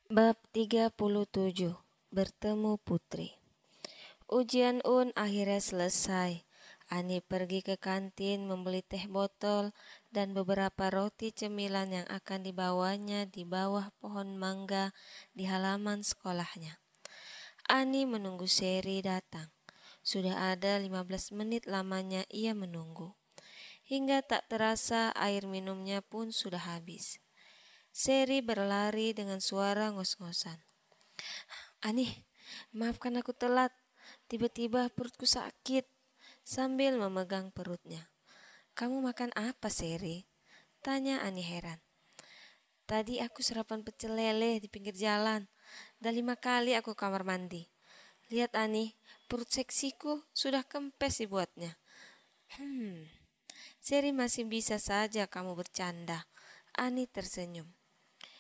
Bab 37. Bertemu Putri. Ujian UN akhirnya selesai. Ani pergi ke kantin membeli teh botol dan beberapa roti cemilan yang akan dibawanya di bawah pohon mangga di halaman sekolahnya. Ani menunggu Seri datang. Sudah ada 15 menit lamanya ia menunggu. Hingga tak terasa air minumnya pun sudah habis. Seri berlari dengan suara ngos-ngosan. "Ani, maafkan aku telat. Tiba-tiba perutku sakit." Sambil memegang perutnya. "Kamu makan apa, Seri?" tanya Ani heran. "Tadi aku sarapan pecel lele di pinggir jalan. Dan 5 kali aku kamar mandi. Lihat Ani, perut seksiku sudah kempes dibuatnya." Seri masih bisa saja kamu bercanda." Ani tersenyum.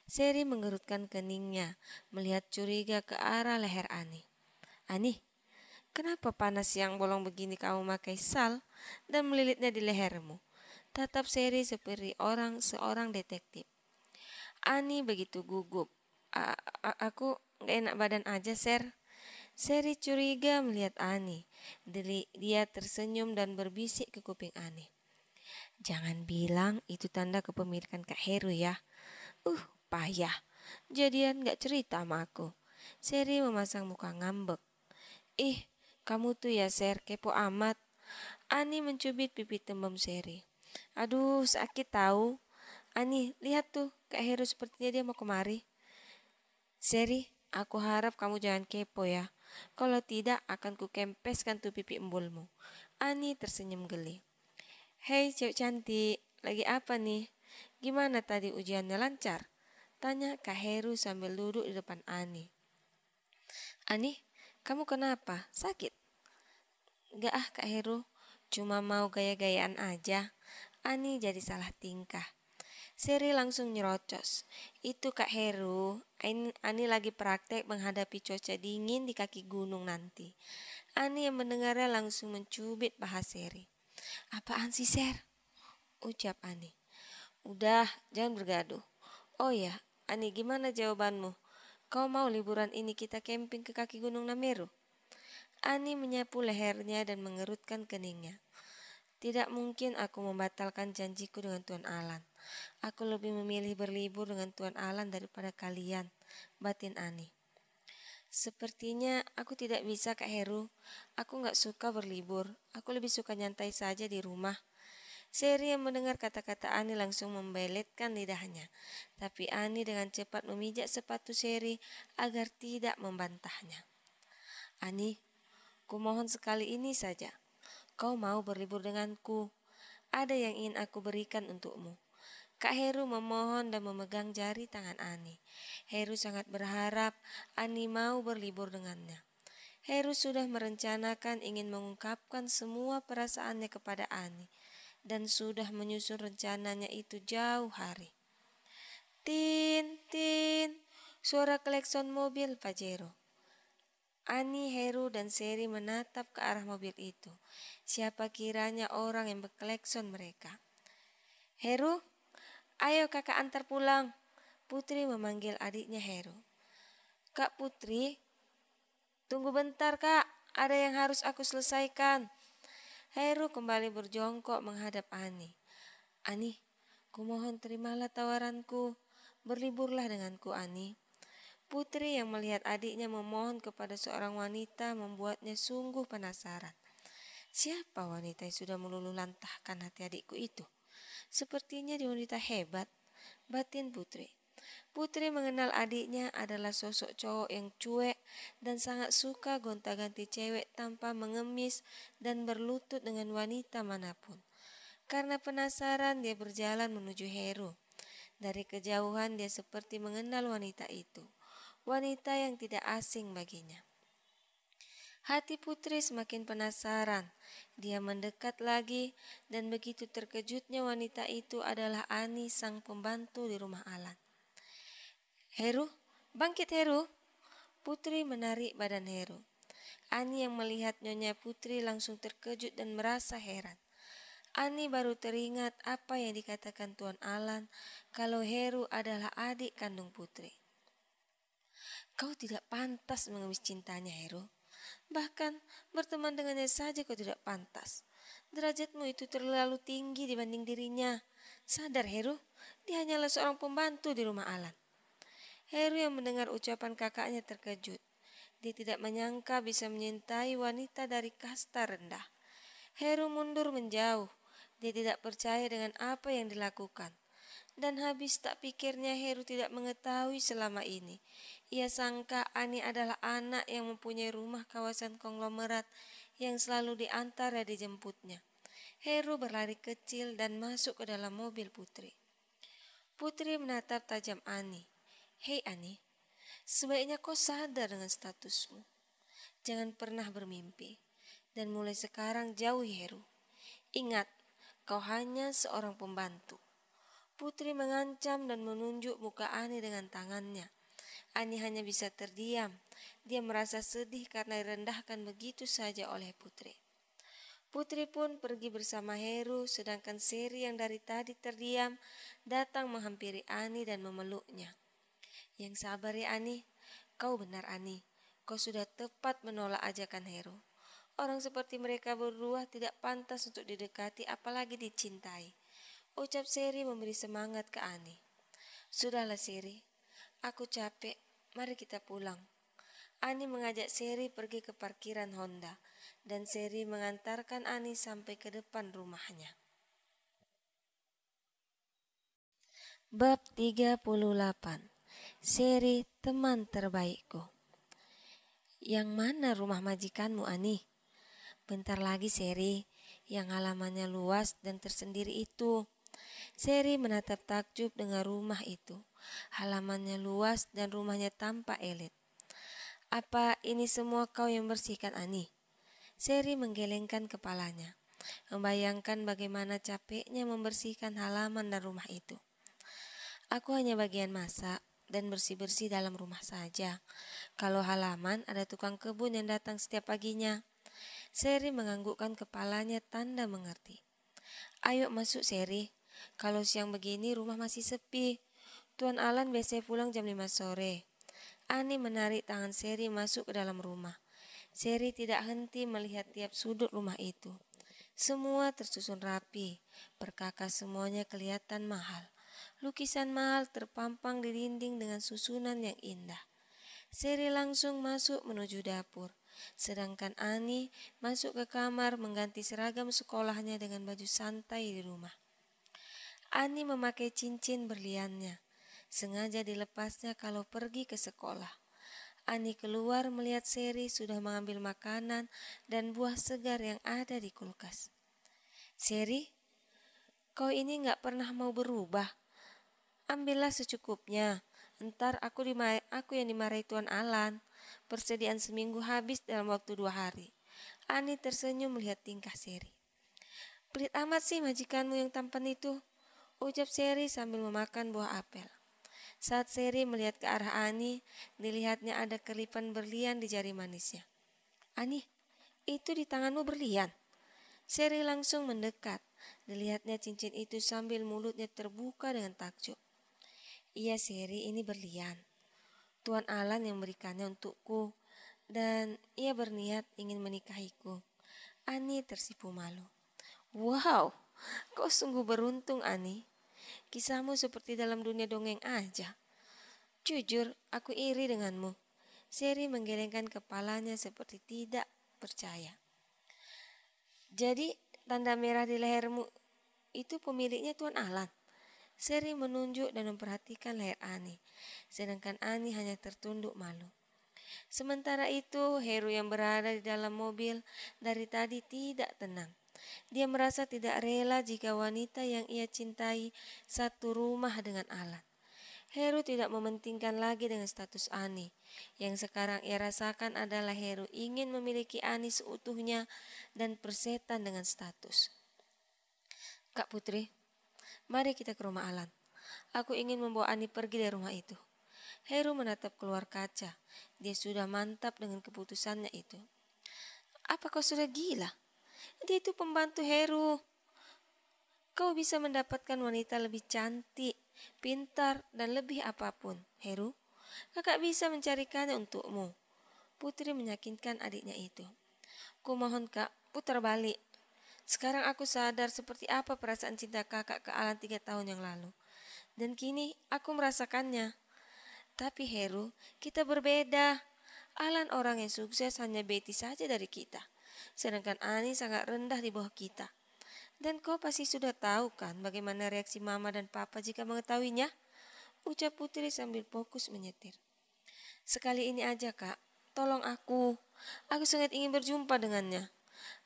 Seri menggerutkan keningnya, melihat curiga ke arah leher Ani. "Ani, kenapa panas siang bolong begini kamu pakai sal dan melilitnya di lehermu?" Tatap Seri seperti seorang detektif. Ani begitu gugup. Aku gak enak badan aja, Ser." Seri curiga melihat Ani. Dia tersenyum dan berbisik ke kuping Ani. "Jangan bilang itu tanda kepemilikan Kak Heru ya. Payah. Jadian gak cerita sama aku." Seri memasang muka ngambek. "Ih, kamu tuh ya Ser, kepo amat." Ani mencubit pipi tembem Seri. "Aduh, sakit tahu." "Ani, lihat tuh, Kak Heru sepertinya dia mau kemari." "Seri, aku harap kamu jangan kepo ya. Kalau tidak akan kukempeskan tuh pipi embulmu." Ani tersenyum geli. "Hei cewek cantik, lagi apa nih? Gimana tadi ujiannya, lancar?" tanya Kak Heru sambil duduk di depan Ani. "Ani, kamu kenapa? Sakit?" "Gak Kak Heru, cuma mau gaya-gayaan aja." Ani jadi salah tingkah. Seri langsung nyerocos. "Itu Kak Heru, Ani lagi praktek menghadapi cuaca dingin di kaki gunung nanti." Ani yang mendengarnya langsung mencubit paha Seri. "Apaan sih Ser?" ucap Ani. "Udah, jangan bergaduh. Oh ya, Ani, gimana jawabanmu? Kau mau liburan ini kita camping ke kaki Gunung Nameru?" Ani menyapu lehernya dan mengerutkan keningnya. "Tidak mungkin aku membatalkan janjiku dengan Tuan Alan. Aku lebih memilih berlibur dengan Tuan Alan daripada kalian," batin Ani. "Sepertinya aku tidak bisa Kak Heru. Aku gak suka berlibur. Aku lebih suka nyantai saja di rumah." Seri yang mendengar kata-kata Ani langsung membeletkan lidahnya. Tapi Ani dengan cepat memijak sepatu Seri agar tidak membantahnya. "Ani, kumohon sekali ini saja. Kau mau berlibur denganku. Ada yang ingin aku berikan untukmu." Kak Heru memohon dan memegang jari tangan Ani. Heru sangat berharap Ani mau berlibur dengannya. Heru sudah merencanakan ingin mengungkapkan semua perasaannya kepada Ani dan sudah menyusun rencananya itu jauh hari. Tin, tin, suara klakson mobil Pajero. Ani, Heru, dan Seri menatap ke arah mobil itu. Siapa kiranya orang yang berklakson mereka. "Heru, ayo kakak antar pulang." Putri memanggil adiknya Heru. "Kak Putri, tunggu bentar kak, ada yang harus aku selesaikan." Heru kembali berjongkok menghadap Ani. "Ani, kumohon terimalah tawaranku. Berliburlah denganku Ani." Putri yang melihat adiknya memohon kepada seorang wanita membuatnya sungguh penasaran. Siapa wanita yang sudah meluluh lantahkan hati adikku itu? Sepertinya dia wanita hebat, batin Putri. Putri mengenal adiknya adalah sosok cowok yang cuek dan sangat suka gonta-ganti cewek tanpa mengemis dan berlutut dengan wanita manapun. Karena penasaran dia berjalan menuju Heru. Dari kejauhan dia seperti mengenal wanita itu. Wanita yang tidak asing baginya. Hati Putri semakin penasaran. Dia mendekat lagi dan begitu terkejutnya wanita itu adalah Ani, sang pembantu di rumah Alan. "Heru, bangkit Heru." Putri menarik badan Heru. Ani yang melihat Nyonya Putri langsung terkejut dan merasa heran. Ani baru teringat apa yang dikatakan Tuan Alan kalau Heru adalah adik kandung Putri. Kau tidak pantas mengemis cintanya, Heru. Bahkan berteman dengannya saja kau tidak pantas. Derajatmu itu terlalu tinggi dibanding dirinya. Sadar, Heru, dia hanyalah seorang pembantu di rumah Alan. Heru yang mendengar ucapan kakaknya terkejut. Dia tidak menyangka bisa menyintai wanita dari kasta rendah. Heru mundur menjauh. Dia tidak percaya dengan apa yang dilakukan. Dan habis tak pikirnya Heru tidak mengetahui selama ini. Ia sangka Ani adalah anak yang mempunyai rumah kawasan konglomerat yang selalu diantar dan dijemputnya. Heru berlari kecil dan masuk ke dalam mobil Putri. Putri menatap tajam Ani. Hei Ani, sebaiknya kau sadar dengan statusmu. Jangan pernah bermimpi. Dan mulai sekarang jauhi Heru. Ingat, kau hanya seorang pembantu. Putri mengancam dan menunjuk muka Ani dengan tangannya. Ani hanya bisa terdiam. Dia merasa sedih karena direndahkan begitu saja oleh Putri. Putri pun pergi bersama Heru, sedangkan Seri yang dari tadi terdiam datang menghampiri Ani dan memeluknya. Yang sabar ya Ani, kau benar Ani. Kau sudah tepat menolak ajakan Heru. Orang seperti mereka berdua tidak pantas untuk didekati apalagi dicintai. Ucap Seri memberi semangat ke Ani. Sudahlah Seri, aku capek, mari kita pulang. Ani mengajak Seri pergi ke parkiran Honda dan Seri mengantarkan Ani sampai ke depan rumahnya. Bab 38. Seri teman terbaikku. Yang mana rumah majikanmu Ani? Bentar lagi Seri, yang halamannya luas dan tersendiri itu. Seri menatap takjub dengan rumah itu. Halamannya luas dan rumahnya tampak elit. Apa ini semua kau yang bersihkan Ani? Seri menggelengkan kepalanya, membayangkan bagaimana capeknya membersihkan halaman dan rumah itu. Aku hanya bagian masak dan bersih-bersih dalam rumah saja. Kalau halaman ada tukang kebun yang datang setiap paginya. Seri menganggukkan kepalanya tanda mengerti. Ayo masuk Seri. Kalau siang begini rumah masih sepi. Tuan Alan biasanya pulang jam 5 sore. Ani menarik tangan Seri masuk ke dalam rumah. Seri tidak henti melihat tiap sudut rumah itu. Semua tersusun rapi, perkakas semuanya kelihatan mahal. Lukisan mahal terpampang di dinding dengan susunan yang indah. Seri langsung masuk menuju dapur. Sedangkan Ani masuk ke kamar mengganti seragam sekolahnya dengan baju santai di rumah. Ani memakai cincin berliannya, sengaja dilepasnya kalau pergi ke sekolah. Ani keluar melihat Seri sudah mengambil makanan dan buah segar yang ada di kulkas. Seri, kau ini gak pernah mau berubah. Ambillah secukupnya, ntar aku yang dimarahi Tuan Alan. Persediaan seminggu habis dalam waktu 2 hari. Ani tersenyum melihat tingkah Seri. Pelit amat sih majikanmu yang tampan itu, ucap Seri sambil memakan buah apel. Saat Seri melihat ke arah Ani, dilihatnya ada kelipan berlian di jari manisnya. Ani, itu di tanganmu berlian? Seri langsung mendekat. Dilihatnya cincin itu sambil mulutnya terbuka dengan takjub. Iya Seri, ini berlian. Tuan Alan yang berikannya untukku dan ia berniat ingin menikahiku. Ani tersipu malu. Wow, kau sungguh beruntung Ani. Kisahmu seperti dalam dunia dongeng aja. Jujur, aku iri denganmu. Seri menggelengkan kepalanya seperti tidak percaya. Jadi, tanda merah di lehermu itu pemiliknya Tuan Alan? Seri menunjuk dan memperhatikan leher Ani, sedangkan Ani hanya tertunduk malu. Sementara itu, Heru yang berada di dalam mobil dari tadi tidak tenang. Dia merasa tidak rela jika wanita yang ia cintai satu rumah dengan Alan. Heru tidak mementingkan lagi dengan status Ani. Yang sekarang ia rasakan adalah Heru ingin memiliki Ani seutuhnya dan persetan dengan status. Kak Putri, mari kita ke rumah Alan. Aku ingin membawa Ani pergi dari rumah itu. Heru menatap keluar kaca. Dia sudah mantap dengan keputusannya itu. Apa kau sudah gila? Dia itu pembantu Heru. Kau bisa mendapatkan wanita lebih cantik, pintar, dan lebih apapun, Heru. kakak bisa mencarikannya untukmu. Putri meyakinkan adiknya itu. Kumohon kak, putar balik. Sekarang aku sadar seperti apa perasaan cinta kakak ke Alan 3 tahun yang lalu. Dan kini aku merasakannya. Tapi Heru, kita berbeda. Alan orang yang sukses hanya Betty saja dari kita. Sedangkan Ani sangat rendah di bawah kita. Dan kau pasti sudah tahu kan bagaimana reaksi mama dan papa jika mengetahuinya? Ucap Putri sambil fokus menyetir. Sekali ini aja kak, tolong aku. Aku sangat ingin berjumpa dengannya.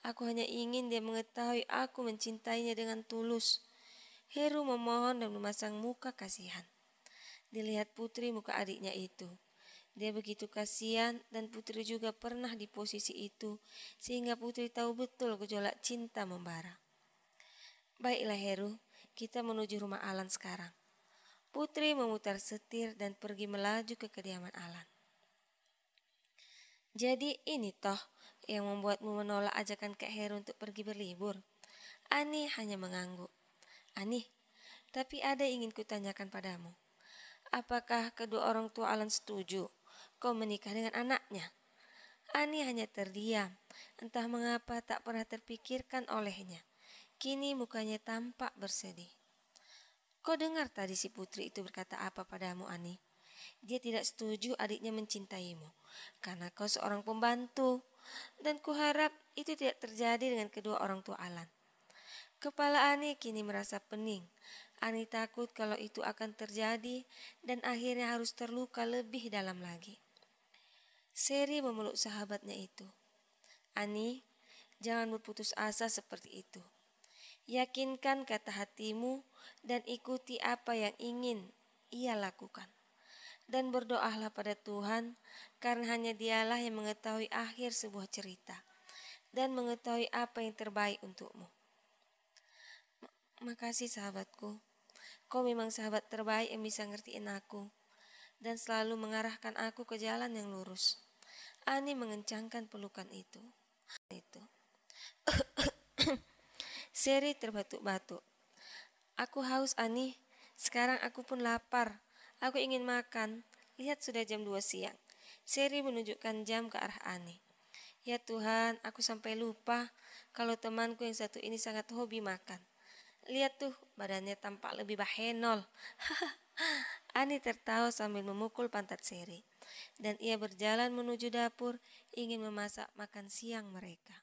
Aku hanya ingin dia mengetahui aku mencintainya dengan tulus. Heru memohon dan memasang muka kasihan. Dilihat Putri muka adiknya itu. Dia begitu kasihan dan Putri juga pernah di posisi itu sehingga Putri tahu betul gejolak cinta membara. Baiklah Heru, kita menuju rumah Alan sekarang. Putri memutar setir dan pergi melaju ke kediaman Alan. Jadi ini toh yang membuatmu menolak ajakan Kak Heru untuk pergi berlibur. Ani hanya mengangguk. Ani, tapi ada yang ingin kutanyakan padamu. Apakah kedua orang tua Alan setuju kau menikah dengan anaknya? Ani hanya terdiam, entah mengapa tak pernah terpikirkan olehnya. Kini mukanya tampak bersedih. Kau dengar tadi si Putri itu berkata apa padamu, Ani? Dia tidak setuju adiknya mencintaimu, karena kau seorang pembantu. Dan kuharap itu tidak terjadi dengan kedua orang tua Alan. Kepala Ani kini merasa pening. Ani takut kalau itu akan terjadi dan akhirnya harus terluka lebih dalam lagi. Seri memeluk sahabatnya itu. Ani, jangan berputus asa seperti itu. Yakinkan kata hatimu dan ikuti apa yang ingin ia lakukan. Dan berdoalah pada Tuhan karena hanya dialah yang mengetahui akhir sebuah cerita dan mengetahui apa yang terbaik untukmu. Makasih sahabatku, kau memang sahabat terbaik yang bisa ngertiin aku dan selalu mengarahkan aku ke jalan yang lurus. Ani mengencangkan pelukan itu. Seri terbatuk-batuk. Aku haus Ani, sekarang aku pun lapar. Aku ingin makan. Lihat sudah jam 2 siang. Seri menunjukkan jam ke arah Ani. Ya Tuhan, aku sampai lupa kalau temanku yang satu ini sangat hobi makan. Lihat tuh, badannya tampak lebih bahenol. Ani tertawa sambil memukul pantat Seri. Dan ia berjalan menuju dapur ingin memasak makan siang mereka.